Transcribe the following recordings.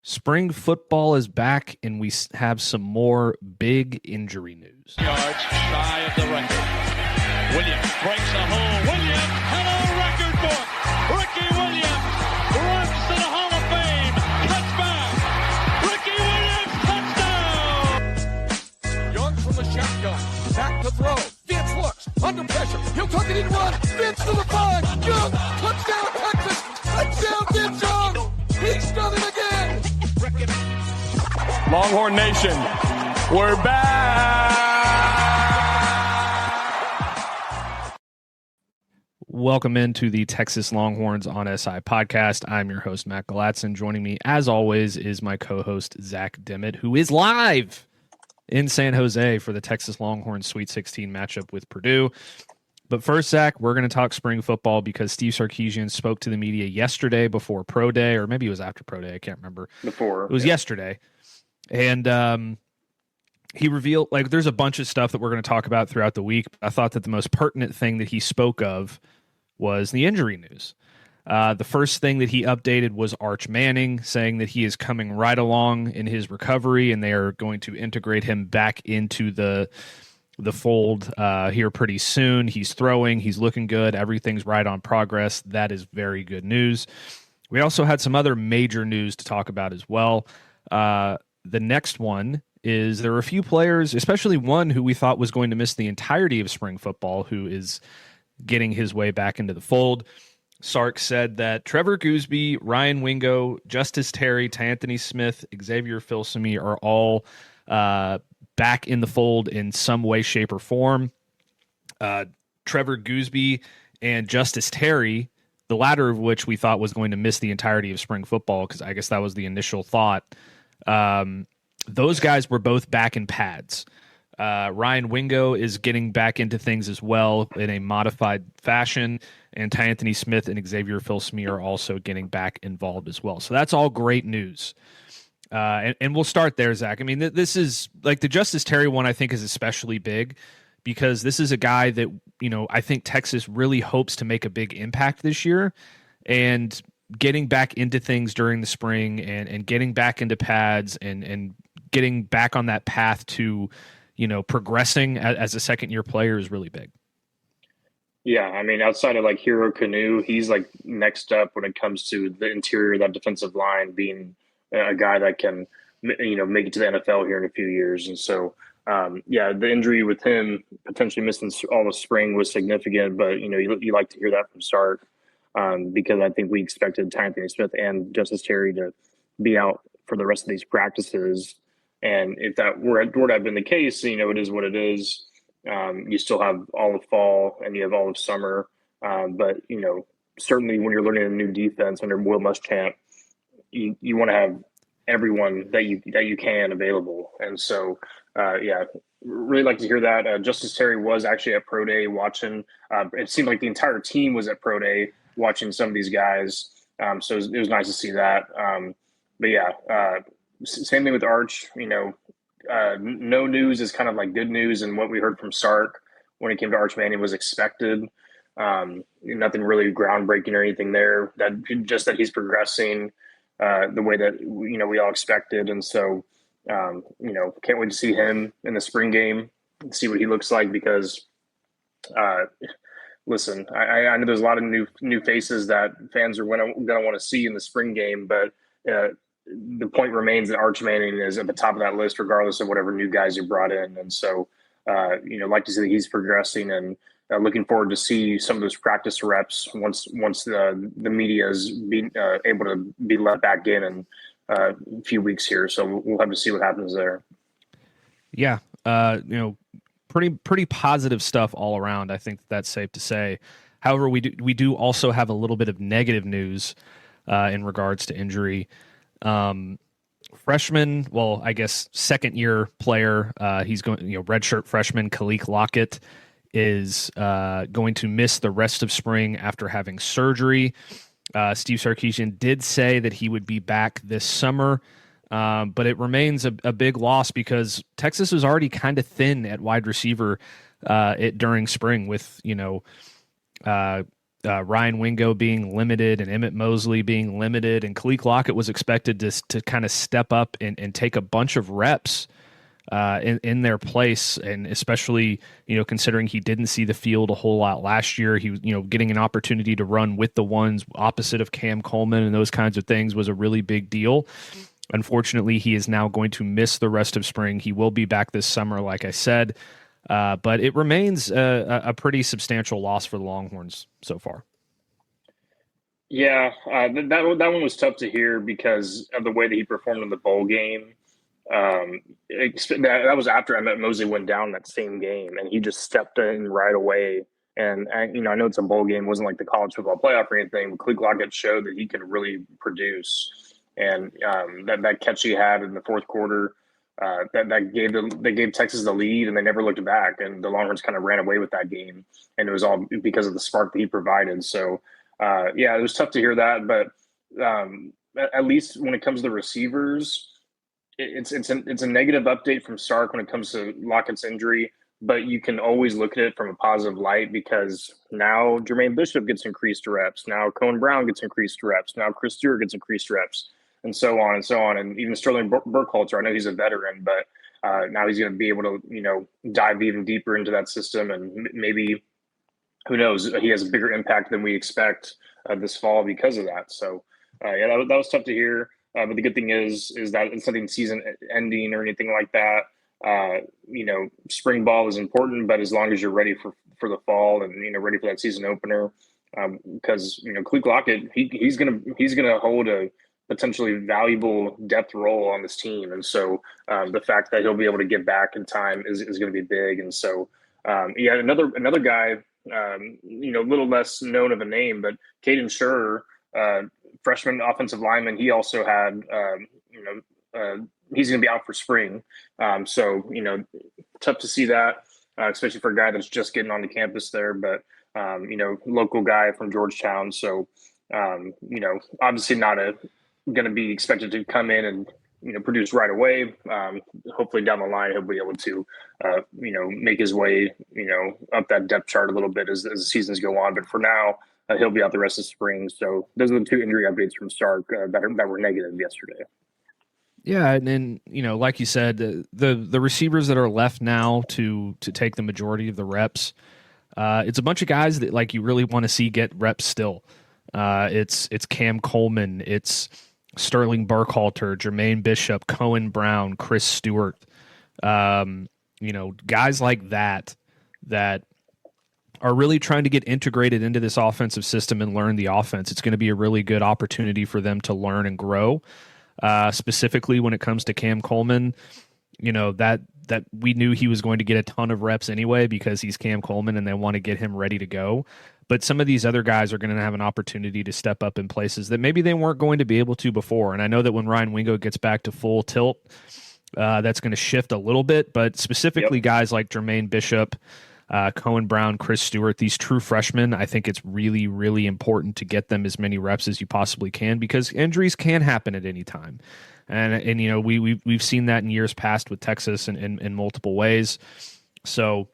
Spring football is back, and we have some more big injury news. Yards shy of the record. Williams breaks a hole. Williams, hello, record book. Ricky Williams runs to the Hall of Fame. Touchback. Ricky Williams, touchdown. Young from the shotgun. Back to throw. Vince looks. Under pressure. He'll tuck it in one. Vince to the 5. Young. Touchdown, Texas. Touchdown, Vince Young. He's done it again. Longhorn Nation, we're back. Welcome into the Texas Longhorns on SI podcast. I'm your host, Matt Galatson. Joining me, as always, is my co-host, Zach Dimmitt, who is live in San Jose for the Texas Longhorns Sweet 16 matchup with Purdue. But first, Zach, we're going to talk spring football because Steve Sarkisian spoke to the media yesterday before Pro Day, or maybe it was after Pro Day. I can't remember. Before. It was yesterday. And he revealed, there's a bunch of stuff that we're going to talk about throughout the week. I thought that the most pertinent thing that he spoke of was the injury news. The first thing that he updated was Arch Manning, saying that he is coming right along in his recovery, and they are going to integrate him back into the fold here pretty soon. He's throwing, he's looking good, everything's right on progress. That is very good news. We also had some other major news to talk about as well. The next one is there are a few players, especially one who we thought was going to miss the entirety of spring football, who is getting his way back into the fold. Sark said that Trevor Gooseby, Ryan Wingo, Justus Terry, T'Anthony Smith, Xavier Filsaime are all back in the fold in some way, shape, or form. Trevor Gooseby and Justus Terry, the latter of which we thought was going to miss the entirety of spring football, because I guess that was the initial thought. Those guys were both back in pads. Ryan Wingo is getting back into things as well in a modified fashion, and T'Anthony Smith and Xavier Filsaime are also getting back involved as well. So that's all great news. And we'll start there, Zach. I mean, this is like the Justus Terry one, I think, is especially big because this is a guy that, I think Texas really hopes to make a big impact this year, and getting back into things during the spring and getting back into pads and getting back on that path to, progressing as a second-year player is really big. Yeah, I mean, outside of Hero Canoe, he's next up when it comes to the interior of that defensive line, being a guy that can, make it to the NFL here in a few years. And so, the injury with him potentially missing all the spring was significant, but, you like to hear that from Sark because I think we expected T'Anthony Smith and Justus Terry to be out for the rest of these practices. And if that were to have been the case, it is what it is. You still have all of fall and you have all of summer. But, certainly when you're learning a new defense under Will Muschamp, you want to have everyone that you can available. And so, really like to hear that. Justus Terry was actually at Pro Day watching. It seemed like the entire team was at Pro Day watching some of these guys. So it was nice to see that. Same thing with Arch. No news is kind of good news, and what we heard from Sark when it came to Arch Manning was expected. Nothing really groundbreaking or anything there. That he's progressing the way that we all expected, and so can't wait to see him in the spring game and see what he looks like. Because listen, I know there's a lot of new faces that fans are going to want to see in the spring game, but the point remains that Arch Manning is at the top of that list, regardless of whatever new guys you brought in. And so, like to see that he's progressing, and looking forward to see some of those practice reps once the media is able to be let back in a few weeks here. So we'll have to see what happens there. Yeah. Pretty positive stuff all around. I think that's safe to say. However, we do also have a little bit of negative news in regards to injury. Freshman, second year player, he's going, redshirt freshman Khaliq Lockett is going to miss the rest of spring after having surgery. Steve Sarkisian did say that he would be back this summer, but it remains a big loss because Texas was already kind of thin at wide receiver during spring with, Ryan Wingo being limited and Emmett Mosley being limited, and Khaliq Lockett was expected to kind of step up and take a bunch of reps in their place, and especially considering he didn't see the field a whole lot last year, he was getting an opportunity to run with the ones opposite of Cam Coleman and those kinds of things was a really big deal. Unfortunately, he is now going to miss the rest of spring. He will be back this summer, like I said, but it remains a pretty substantial loss for the Longhorns so far. Yeah, that one was tough to hear because of the way that he performed in the bowl game. That was after Emmett Mosley went down that same game, and he just stepped in right away. And I know it's a bowl game, it wasn't like the college football playoff or anything, but Khaliq Lockett showed that he can really produce. And that catch he had in the fourth quarter, that gave Texas the lead, and they never looked back. And the Longhorns kind of ran away with that game, and it was all because of the spark that he provided. So, it was tough to hear that. But at least when it comes to the receivers, it's a negative update from Sark when it comes to Lockett's injury. But you can always look at it from a positive light because now Jermaine Bishop gets increased reps. Now Cohen Brown gets increased reps. Now Chris Stewart gets increased reps. And so on and so on. And even Sterling Burkhalter, I know he's a veteran, but now he's going to be able to, dive even deeper into that system. And maybe, who knows, he has a bigger impact than we expect this fall because of that. So, that was tough to hear. But the good thing is that it's nothing season ending or anything like that. Spring ball is important, but as long as you're ready for the fall and, ready for that season opener, because, Khaliq Lockett, he's going to hold a potentially valuable depth role on this team. And so the fact that he'll be able to get back in time is going to be big. And so, another guy, a little less known of a name, but Caden Scherer, freshman offensive lineman, he also had, he's going to be out for spring. So, tough to see that, especially for a guy that's just getting onto campus there, but, local guy from Georgetown. So, obviously not going to be expected to come in and produce right away. Hopefully down the line he'll be able to make his way up that depth chart a little bit as the seasons go on. But for now, he'll be out the rest of spring. So those are the two injury updates from Sark that were negative yesterday. Yeah, and then like you said, the receivers that are left now to take the majority of the reps, it's a bunch of guys that you really want to see get reps still. It's Cam Coleman, it's Sterling Burkhalter, Jermaine Bishop, Cohen Brown, Chris Stewart, guys like that are really trying to get integrated into this offensive system and learn the offense. It's going to be a really good opportunity for them to learn and grow. Specifically when it comes to Cam Coleman, that we knew he was going to get a ton of reps anyway because he's Cam Coleman and they want to get him ready to go. But some of these other guys are going to have an opportunity to step up in places that maybe they weren't going to be able to before. And I know that when Ryan Wingo gets back to full tilt, that's going to shift a little bit. But specifically guys like Jermaine Bishop, Cohen Brown, Chris Stewart, these true freshmen, I think it's really, really important to get them as many reps as you possibly can because injuries can happen at any time. And we've seen that in years past with Texas in multiple ways. So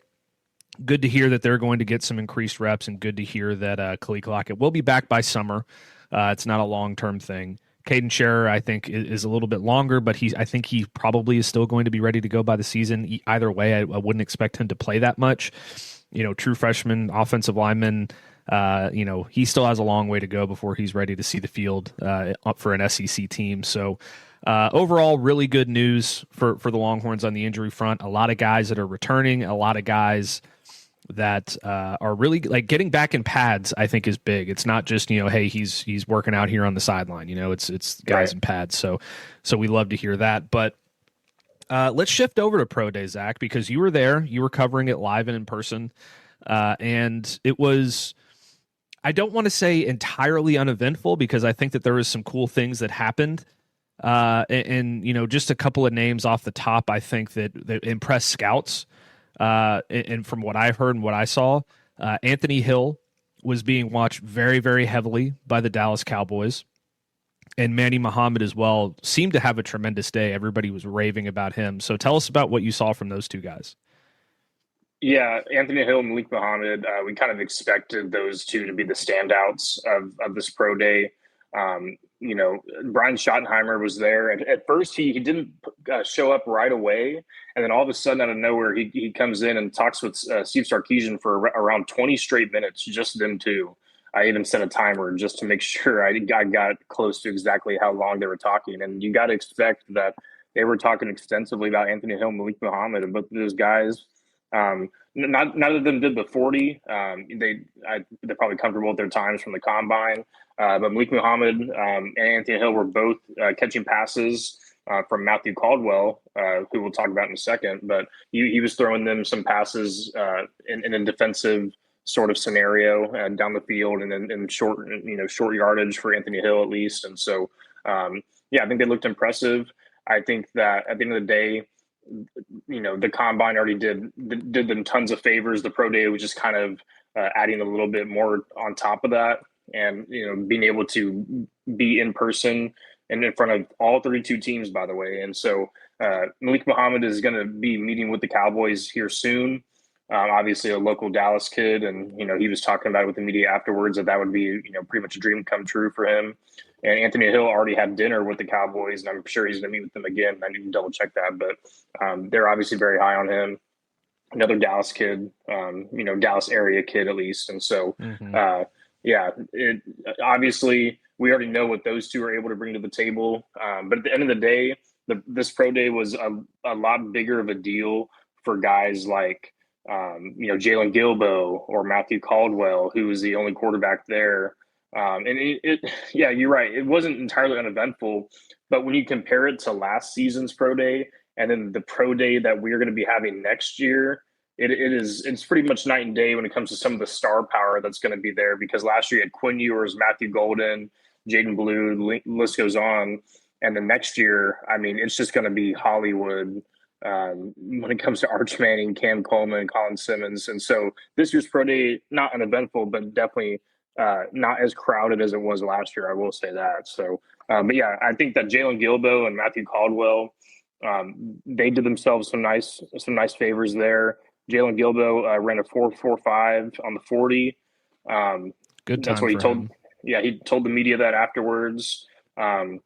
good to hear that they're going to get some increased reps, and good to hear that Khaliq Lockett will be back by summer. It's not a long-term thing. Caden Scherer, I think, is a little bit longer, but I think he probably is still going to be ready to go by the season. Either way, I wouldn't expect him to play that much. True freshman, offensive lineman, he still has a long way to go before he's ready to see the field for an SEC team. So overall, really good news for the Longhorns on the injury front. A lot of guys that are returning, a lot of guys that are really getting back in pads, I think is big. It's not just, hey, he's working out here on the sideline, it's guys in pads. So we love to hear that. But let's shift over to Pro Day, Zach, because you were there, you were covering it live and in person. And it was, I don't want to say entirely uneventful because I think that there was some cool things that happened. And just a couple of names off the top, I think that impressed scouts. And from what I've heard and what I saw, Anthony Hill was being watched very, very heavily by the Dallas Cowboys. And Manny Muhammad as well seemed to have a tremendous day. Everybody was raving about him. So tell us about what you saw from those two guys. Yeah, Anthony Hill and Malik Muhammad, we kind of expected those two to be the standouts of this pro day. Brian Schottenheimer was there. At first, he didn't show up right away. And then all of a sudden, out of nowhere, he comes in and talks with Steve Sarkisian for around 20 straight minutes, just them two. I even set a timer just to make sure I got close to exactly how long they were talking. And you got to expect that they were talking extensively about Anthony Hill and Malik Muhammad, and both of those guys. None of them did the 40. They're probably comfortable with their times from the combine. But Malik Muhammad and Anthony Hill were both catching passes from Matthew Caldwell, who we'll talk about in a second. But he was throwing them some passes in a defensive sort of scenario down the field, and then in short yardage for Anthony Hill at least. And so, I think they looked impressive. I think that at the end of the day, the combine already did them tons of favors. The pro day was just kind of adding a little bit more on top of that, and being able to be in person and in front of all 32 teams, by the way. And so Malik Muhammad is going to be meeting with the Cowboys here soon. Obviously a local Dallas kid, and he was talking about it with the media afterwards that would be pretty much a dream come true for him. And Anthony Hill already had dinner with the Cowboys, and I'm sure he's going to meet with them again. I need to double check that, but they're obviously very high on him. Another Dallas kid, Dallas area kid at least. And so, obviously we already know what those two are able to bring to the table. But at the end of the day, this pro day was a lot bigger of a deal for guys like Jalen Gilbo or Matthew Caldwell, who was the only quarterback there. You're right. It wasn't entirely uneventful, but when you compare it to last season's pro day and then the pro day that we're going to be having next year, it's pretty much night and day when it comes to some of the star power that's going to be there, because last year you had Quinn Ewers, Matthew Golden, Jaden Blue, the list goes on. And then next year, I mean, it's just going to be Hollywood when it comes to Arch Manning, Cam Coleman, Colin Simmons. And so this year's pro day, not uneventful, but definitely not as crowded as it was last year. I will say that. So, I think that Jalen Gilbo and Matthew Caldwell, they did themselves some nice favors there. Jalen Gilbo ran a 4.45 on the 40. Good time. That's what he told him. Yeah, he told the media that afterwards. I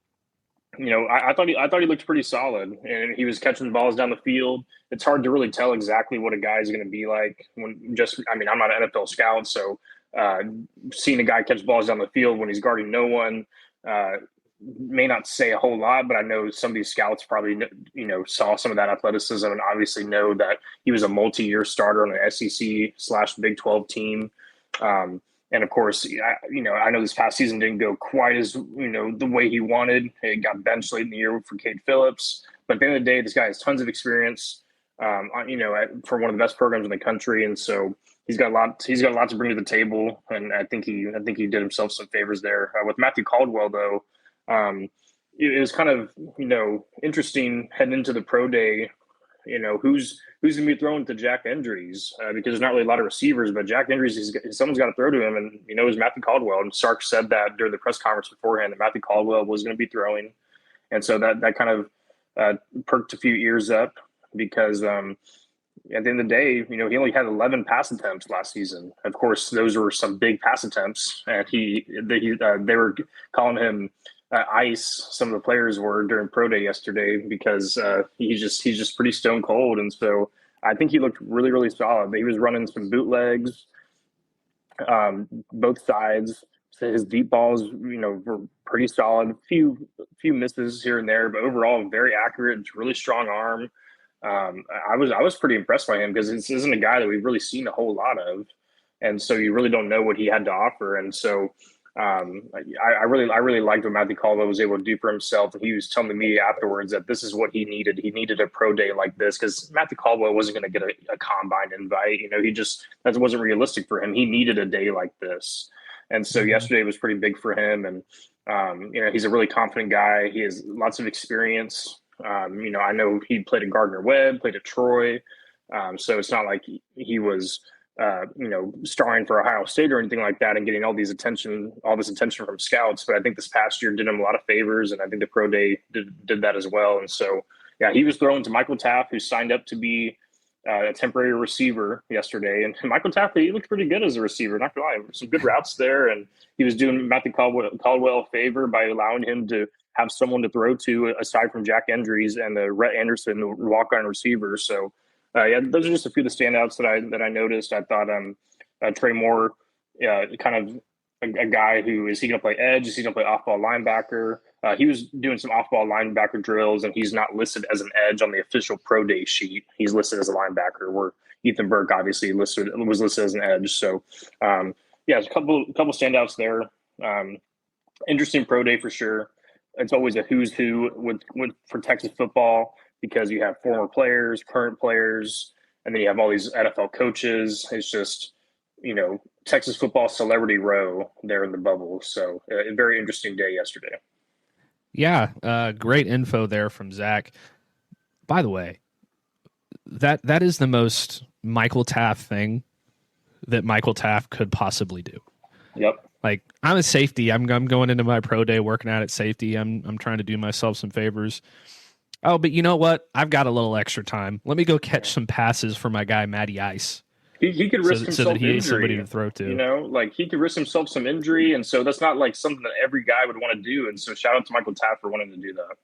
thought he looked pretty solid, and he was catching balls down the field. It's hard to really tell exactly what a guy is going to be like I'm not an NFL scout, so seeing a guy catch balls down the field when he's guarding no one may not say a whole lot, but I know some of these scouts probably saw some of that athleticism and obviously know that he was a multi-year starter on an SEC/Big 12 team. And of course, I know this past season didn't go quite as, the way he wanted. He got benched late in the year for Cade Phillips. But at the end of the day, this guy has tons of experience, for one of the best programs in the country. And so he's got a lot to bring to the table. And I think he did himself some favors there. With Matthew Caldwell, though, it was kind of, interesting heading into the pro day. Who's going to be throwing to Jack Endries because there's not really a lot of receivers, but Jack Endries, someone's got to throw to him, and it was Matthew Caldwell. And Sark said that during the press conference beforehand that Matthew Caldwell was going to be throwing, and so that kind of perked a few ears up because at the end of the day, he only had 11 pass attempts last season. Of course, those were some big pass attempts, and they were calling him Ice. Some of the players were during pro day yesterday because he's just pretty stone cold, and so I think he looked really, really solid. He was running some bootlegs, both sides. So his deep balls, were pretty solid. Few misses here and there, but overall very accurate. Really strong arm. I was pretty impressed by him because this isn't a guy that we've really seen a whole lot of, and so you really don't know what he had to offer, and so. I really liked what Matthew Caldwell was able to do for himself. And he was telling the media afterwards that this is what he needed. He needed a pro day like this because Matthew Caldwell wasn't going to get a combine invite. That wasn't realistic for him. He needed a day like this. And so yesterday was pretty big for him. And, he's a really confident guy. He has lots of experience. I know he played at Gardner-Webb, played at Troy. So it's not like he was – starring for Ohio State or anything like that and getting all this attention from scouts. But I think this past year did him a lot of favors, and I think the pro day did that as well. And so, he was thrown to Michael Taft, who signed up to be a temporary receiver yesterday. And Michael Taffy, he looked pretty good as a receiver, not gonna lie. Some good routes there. And he was doing Matthew Caldwell a favor by allowing him to have someone to throw to aside from Jack Endries and Rhett Anderson, the walk-on receiver. So, yeah, those are just a few of the standouts that I noticed. I thought Trey Moore, kind of a guy who is he going to play edge? Is he going to play off-ball linebacker? He was doing some off-ball linebacker drills, and he's not listed as an edge on the official pro day sheet. He's listed as a linebacker, where Ethan Burke obviously was listed as an edge. So, yeah, a couple standouts there. Interesting pro day for sure. It's always a who's who for Texas football because you have former players, current players, and then you have all these NFL coaches. It's just, Texas football celebrity row there in the bubble. So a very interesting day yesterday. Yeah, great info there from Zach. By the way, that is the most Michael Taft thing that Michael Taft could possibly do. Yep. Like, I'm a safety. I'm going into my pro day working out at safety. I'm trying to do myself some favors. Oh, but you know what? I've got a little extra time. Let me go catch some passes for my guy Matty Ice. He could risk himself so that he injury. has somebody to throw to. He could risk himself some injury, and so that's not like something that every guy would want to do. And so shout out to Michael Taft for wanting to do that.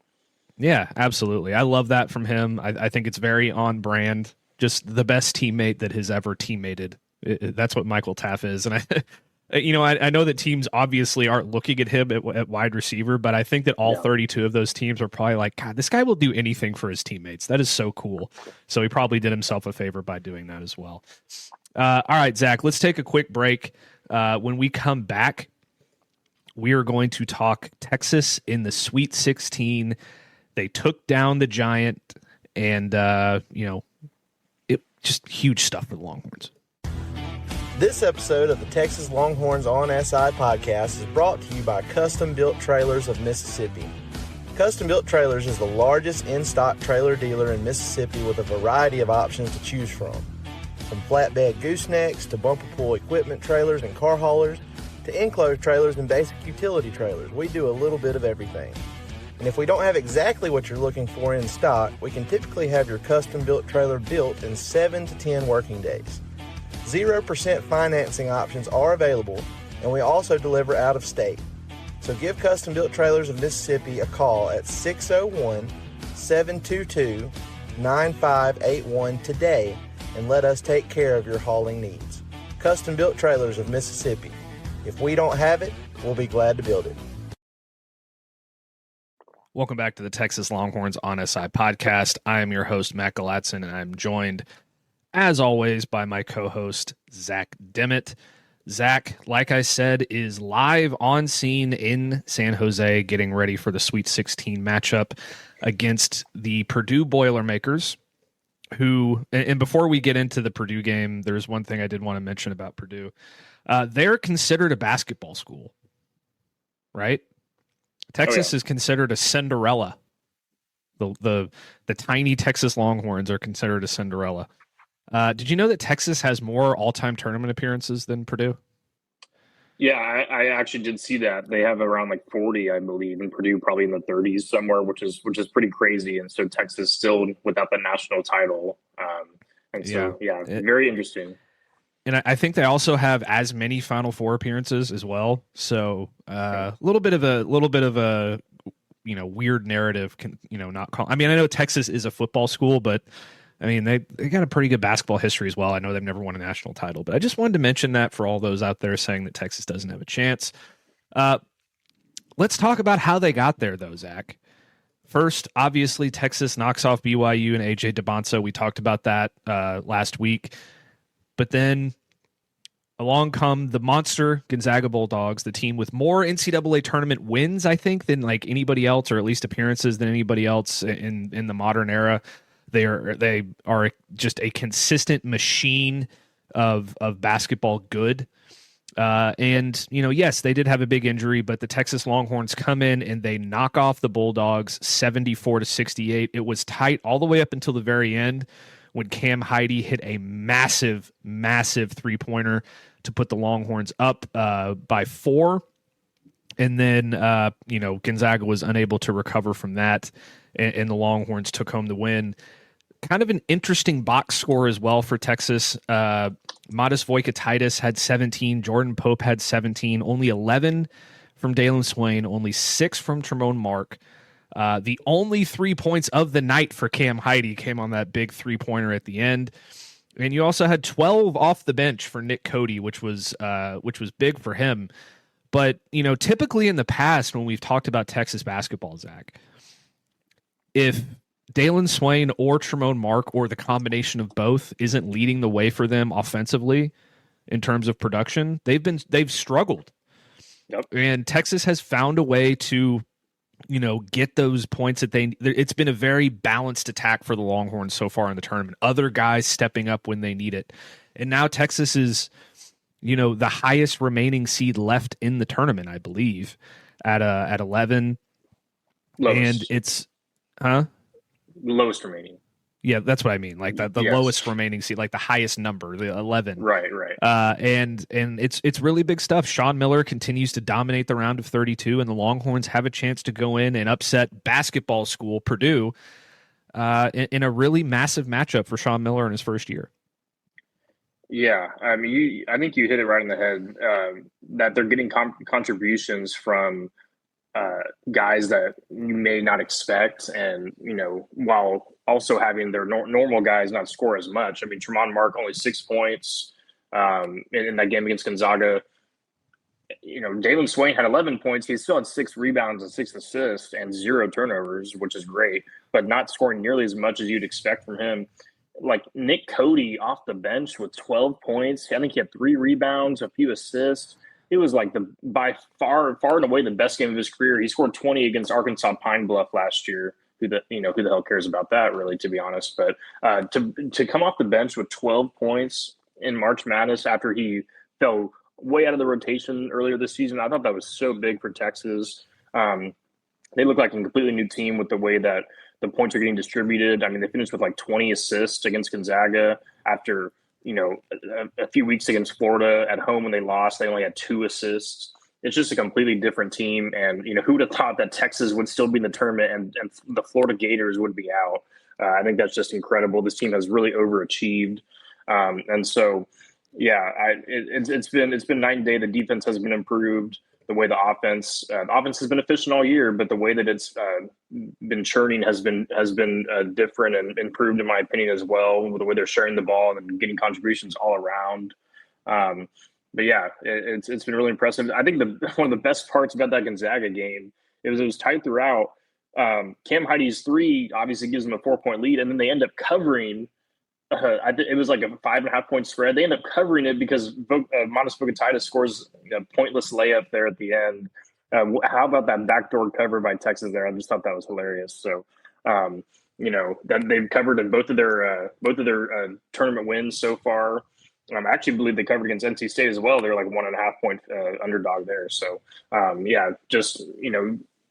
Yeah, absolutely. I love that from him. I think it's very on brand. Just the best teammate that has ever teammated. That's what Michael Taft is, and I know that teams obviously aren't looking at him at wide receiver, but I think that all 32 of those teams are probably like, God, this guy will do anything for his teammates. That is so cool. So he probably did himself a favor by doing that as well. All right, Zach, let's take a quick break. When we come back, we are going to talk Texas in the Sweet 16. They took down the Giant, and, it just huge stuff for the Longhorns. This episode of the Texas Longhorns on SI podcast is brought to you by Custom Built Trailers of Mississippi. Custom Built Trailers is the largest in-stock trailer dealer in Mississippi with a variety of options to choose from flatbed goosenecks to bumper pull equipment trailers and car haulers to enclosed trailers and basic utility trailers. We do a little bit of everything. And if we don't have exactly what you're looking for in stock, we can typically have your custom built trailer built in 7 to 10 working days. 0% financing options are available, and we also deliver out of state. So give Custom Built Trailers of Mississippi a call at 601-722-9581 today and let us take care of your hauling needs. Custom Built Trailers of Mississippi. If we don't have it, we'll be glad to build it. Welcome back to the Texas Longhorns on SI podcast. I am your host, Matt Galatson, and I'm joined as always, by my co-host, Zach Dimmitt. Zach, like I said, is live on scene in San Jose, getting ready for the Sweet 16 matchup against the Purdue Boilermakers, who, and before we get into the Purdue game, there's one thing I did want to mention about Purdue. They're considered a basketball school, right? Texas is considered a Cinderella. The tiny Texas Longhorns are considered a Cinderella. Did you know that Texas has more all-time tournament appearances than Purdue? Yeah, I actually did see that. They have around like 40, I believe, and Purdue probably in the 30s somewhere, which is pretty crazy. And so Texas still without the national title. Very interesting. And I think they also have as many Final Four appearances as well. So a little bit of a weird narrative. Not call. I mean, I know Texas is a football school, but I mean, they got a pretty good basketball history as well. I know they've never won a national title, but I just wanted to mention that for all those out there saying that Texas doesn't have a chance. Let's talk about how they got there, though, Zach. First, obviously, Texas knocks off BYU and A.J. DeBonso. We talked about that last week. But then along come the monster Gonzaga Bulldogs, the team with more NCAA tournament wins, I think, than like anybody else, or at least appearances than anybody else in the modern era. They are just a consistent machine of basketball good. And yes, they did have a big injury, but the Texas Longhorns come in and they knock off the Bulldogs 74-68. It was tight all the way up until the very end when Cam Heide hit a massive, massive three-pointer to put the Longhorns up by 4. And then, Gonzaga was unable to recover from that, and the Longhorns took home the win. kind of an interesting box score as well for Texas. Modest Voikatitis had 17. Jordan Pope had 17. Only 11 from Dalen Swain. Only 6 from Tremone Mark. The only 3 points of the night for Cam Heide came on that big 3-pointer at the end. And you also had 12 off the bench for Nick Cody, which was big for him. But, typically in the past when we've talked about Texas basketball, Zach, if Dalen Swain or Tremone Mark or the combination of both isn't leading the way for them offensively in terms of production, they've struggled. Yep. And Texas has found a way to, get those points that it's been a very balanced attack for the Longhorns so far in the tournament. Other guys stepping up when they need it. And now Texas is, the highest remaining seed left in the tournament, I believe, at 11. Lowest. And it's, lowest remaining. Yeah, that's what I mean. Like the Yes. lowest remaining seed, like the highest number, the 11. Right. And it's really big stuff. Sean Miller continues to dominate the round of 32, and the Longhorns have a chance to go in and upset basketball school Purdue in a really massive matchup for Sean Miller in his first year. Yeah, I mean, I think you hit it right in the head. That they're getting contributions from guys that you may not expect, and while also having their normal guys not score as much. I mean, Tremone Mark only 6 points in that game against Gonzaga. Dalen Swain had 11 points. He still had 6 rebounds and 6 assists and 0 turnovers, which is great, but not scoring nearly as much as you'd expect from him. Like Nick Cody off the bench with 12 points. I think he had 3 rebounds, a few assists. It was like by far and away the best game of his career. He scored 20 against Arkansas Pine Bluff last year. Who the hell cares about that, really, to be honest? But to come off the bench with 12 points in March Madness after he fell way out of the rotation earlier this season, I thought that was so big for Texas. They look like a completely new team with the way that the points are getting distributed. I mean, they finished with like 20 assists against Gonzaga after a few weeks against Florida at home when they lost. They only had 2 assists. It's just a completely different team. And, who would have thought that Texas would still be in the tournament and the Florida Gators would be out? I think that's just incredible. This team has really overachieved. And so, yeah, it's been night and day. The defense has been improved. The way the offense has been efficient all year, but the way that it's been churning has been different and improved, in my opinion, as well, with the way they're sharing the ball and getting contributions all around. But yeah, it's been really impressive. I think one of the best parts about that Gonzaga game it was tight throughout. Cam Heide's 3 obviously gives them a 4-point lead, and then they end up covering. It was like a 5.5-point spread. They end up covering it because Modest Voikatitis scores a pointless layup there at the end. How about that backdoor cover by Texas there? I just thought that was hilarious. So, that they've covered in both of their tournament wins so far. I actually believe they covered against NC State as well. They're like 1.5-point underdog there. So, no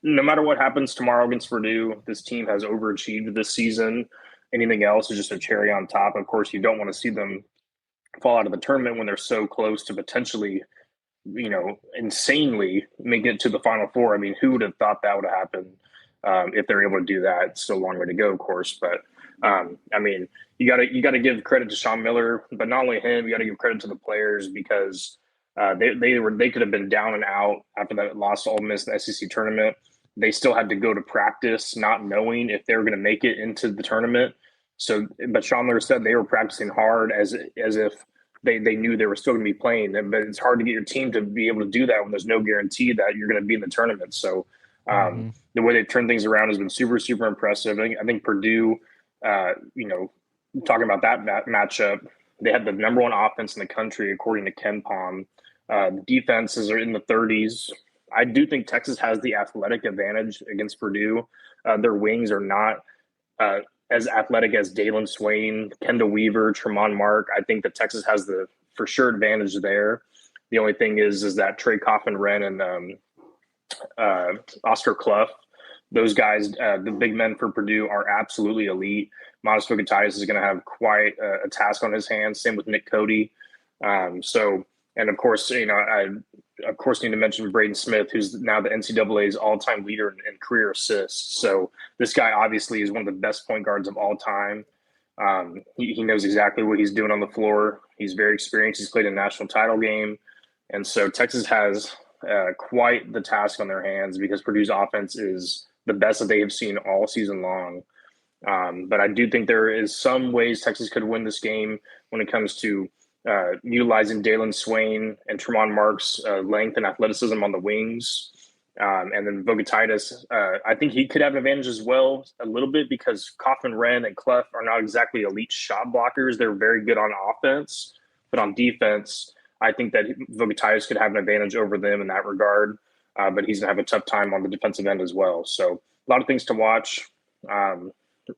matter what happens tomorrow against Purdue, this team has overachieved this season. Anything else is just a cherry on top. Of course, you don't want to see them fall out of the tournament when they're so close to potentially, insanely making it to the Final Four. I mean, who would have thought that would have happened if they're able to do that? It's still a long way to go, of course. But, you gotta give credit to Sean Miller, but not only him, you got to give credit to the players because they could have been down and out after that loss to Ole Miss in the SEC tournament. They still had to go to practice not knowing if they were going to make it into the tournament. So, but Sean Miller said they were practicing hard as if they knew they were still going to be playing. But it's hard to get your team to be able to do that when there's no guarantee that you're going to be in the tournament. So the way they've turned things around has been super, super impressive. I think Purdue, talking about that matchup, they had the number 1 offense in the country, according to KenPom. The defenses are in the 30s. I do think Texas has the athletic advantage against Purdue. Their wings are not as athletic as Dalen Swain, Kendall Weaver, Tremone Mark. I think that Texas has the for sure advantage there. The only thing is that Trey Coffin-Wren and Oscar Clough, those guys, the big men for Purdue, are absolutely elite. Modest Voikatitis is going to have quite a task on his hands. Same with Nick Cody. And of course, I need to mention Braden Smith, who's now the NCAA's all-time leader in career assists. So this guy obviously is one of the best point guards of all time. He knows exactly what he's doing on the floor. He's very experienced. He's played a national title game. And so Texas has quite the task on their hands because Purdue's offense is the best that they have seen all season long. But I do think there is some ways Texas could win this game when it comes to utilizing Dalen Swain and Tremont Marks' length and athleticism on the wings. And then Vogatitis, I think he could have an advantage as well a little bit because Kaufman, Wren, and Clough are not exactly elite shot blockers. They're very good on offense, but on defense, I think that Vogatitis could have an advantage over them in that regard. But he's going to have a tough time on the defensive end as well. So a lot of things to watch.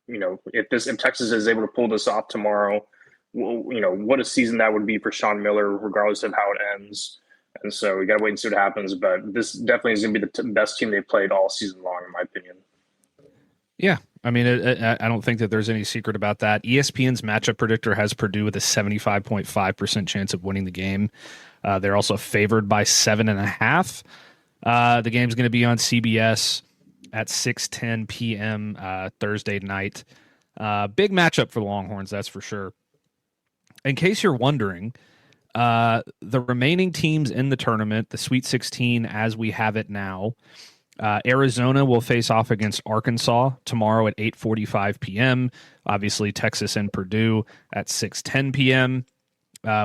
If Texas is able to pull this off tomorrow, what a season that would be for Sean Miller, regardless of how it ends. And so we got to wait and see what happens. But this definitely is going to be the best team they've played all season long, in my opinion. Yeah. I mean, I don't think that there's any secret about that. ESPN's matchup predictor has Purdue with a 75.5% chance of winning the game. They're also favored by 7.5. The game's going to be on CBS at 6:10 p.m. Thursday night. Big matchup for the Longhorns, that's for sure. In case you're wondering, the remaining teams in the tournament, the Sweet 16 as we have it now, Arizona will face off against Arkansas tomorrow at 8:45 p.m. Obviously, Texas and Purdue at 6:10 p.m.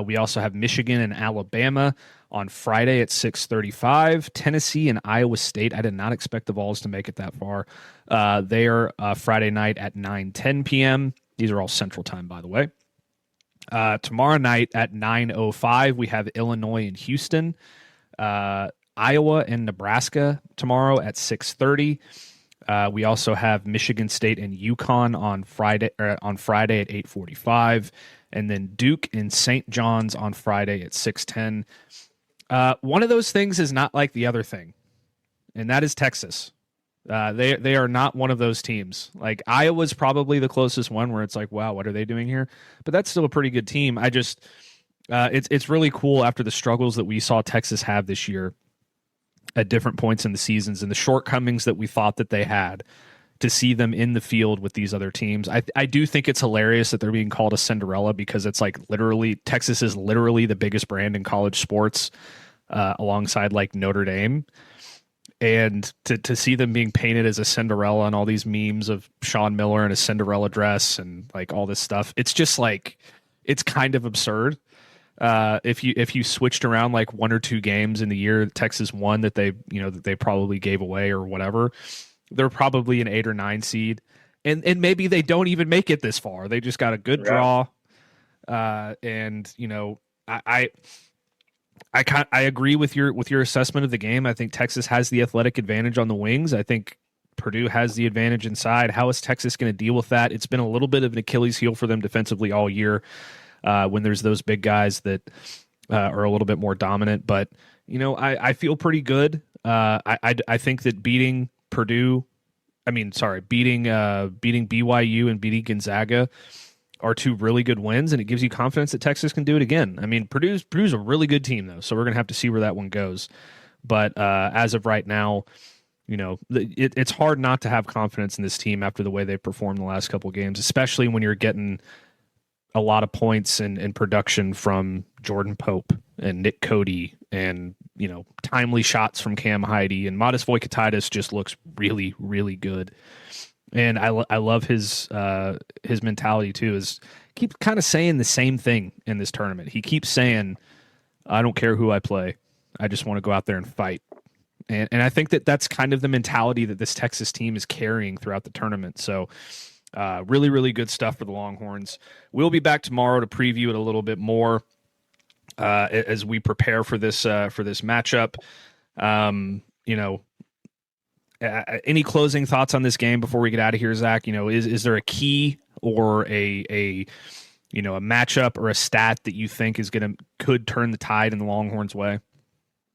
We also have Michigan and Alabama on Friday at 6:35. Tennessee and Iowa State. I did not expect the Vols to make it that far. They are Friday night at 9:10 p.m. These are all Central Time, by the way. Tomorrow night at 9:05, we have Illinois and Houston. Iowa and Nebraska tomorrow at 6:30. We also have Michigan State and UConn on Friday at 8:45, and then Duke and St. John's on Friday at 6:10. One of those things is not like the other thing, and that is Texas. They are not one of those teams. Like Iowa's probably the closest one where it's like, wow, what are they doing here? But that's still a pretty good team. It's really cool after the struggles that we saw Texas have this year at different points in the seasons and the shortcomings that we thought that they had, to see them in the field with these other teams. I do think it's hilarious that they're being called a Cinderella because it's like literally Texas is literally the biggest brand in college sports alongside like Notre Dame. And to see them being painted as a Cinderella and all these memes of Sean Miller in a Cinderella dress and like all this stuff, it's just like, it's kind of absurd. If you switched around like one or two games in the year Texas won that they probably gave away or whatever, they're probably an 8 or 9 seed, and maybe they don't even make it this far. They just got a good draw, and I agree with your assessment of the game. I think Texas has the athletic advantage on the wings. I think Purdue has the advantage inside. How is Texas going to deal with that? It's been a little bit of an Achilles heel for them defensively all year when there's those big guys that are a little bit more dominant. But, I feel pretty good. I think that beating BYU and beating Gonzaga are two really good wins, and it gives you confidence that Texas can do it again. I mean, Purdue's a really good team, though, so we're going to have to see where that one goes. But as of right now, it's hard not to have confidence in this team after the way they've performed the last couple of games, especially when you're getting a lot of points and production from Jordan Pope and Nick Cody and, timely shots from Cam Heide, and Modest Voikatitis just looks really, really good. And I love his mentality too. Is keep kind of saying the same thing in this tournament. He keeps saying, "I don't care who I play. I just want to go out there and fight." And I think that that's kind of the mentality that this Texas team is carrying throughout the tournament. So really, really good stuff for the Longhorns. We'll be back tomorrow to preview it a little bit more as we prepare for this matchup. Any closing thoughts on this game before we get out of here, Zach? Is there a key or a matchup or a stat that you think could turn the tide in the Longhorns' way?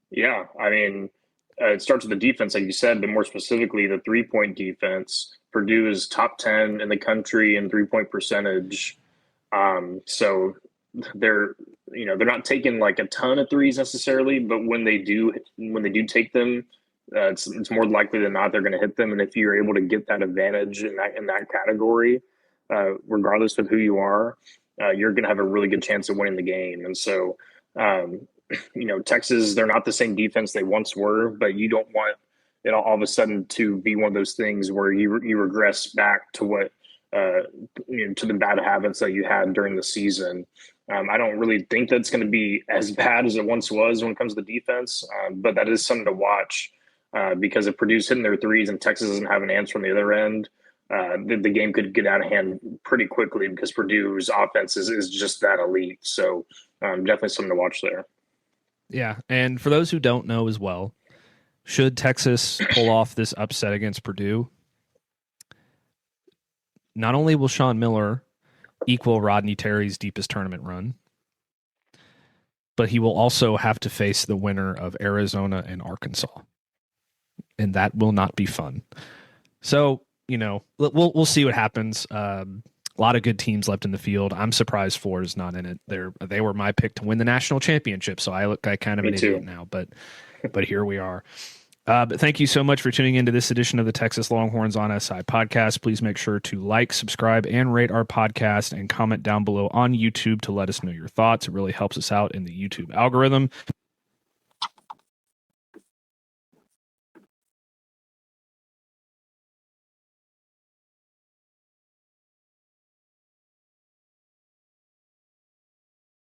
Yeah, I mean, it starts with the defense, like you said, but more specifically, the 3-point defense. Purdue is top 10 in the country in 3-point percentage. So they're not taking like a ton of threes necessarily, but when they do take them, it's more likely than not they're going to hit them. And if you're able to get that advantage in that category, regardless of who you are, you're going to have a really good chance of winning the game. And so, Texas, they're not the same defense they once were, but you don't want it all of a sudden to be one of those things where you regress back to what to the bad habits that you had during the season. I don't really think that's going to be as bad as it once was when it comes to the defense, but that is something to watch because if Purdue's hitting their threes and Texas doesn't have an answer on the other end, the game could get out of hand pretty quickly because Purdue's offense is just that elite. So definitely something to watch there. Yeah, and for those who don't know as well, should Texas pull off this upset against Purdue, not only will Sean Miller equal Rodney Terry's deepest tournament run, but he will also have to face the winner of Arizona and Arkansas. And that will not be fun. So, we'll see what happens. A lot of good teams left in the field. I'm surprised Ford is not in it. They were my pick to win the national championship, so I look like kind of an idiot now, but here we are. But thank you so much for tuning into this edition of the Texas Longhorns on SI podcast. Please make sure to like, subscribe, and rate our podcast and comment down below on YouTube to let us know your thoughts. It really helps us out in the YouTube algorithm.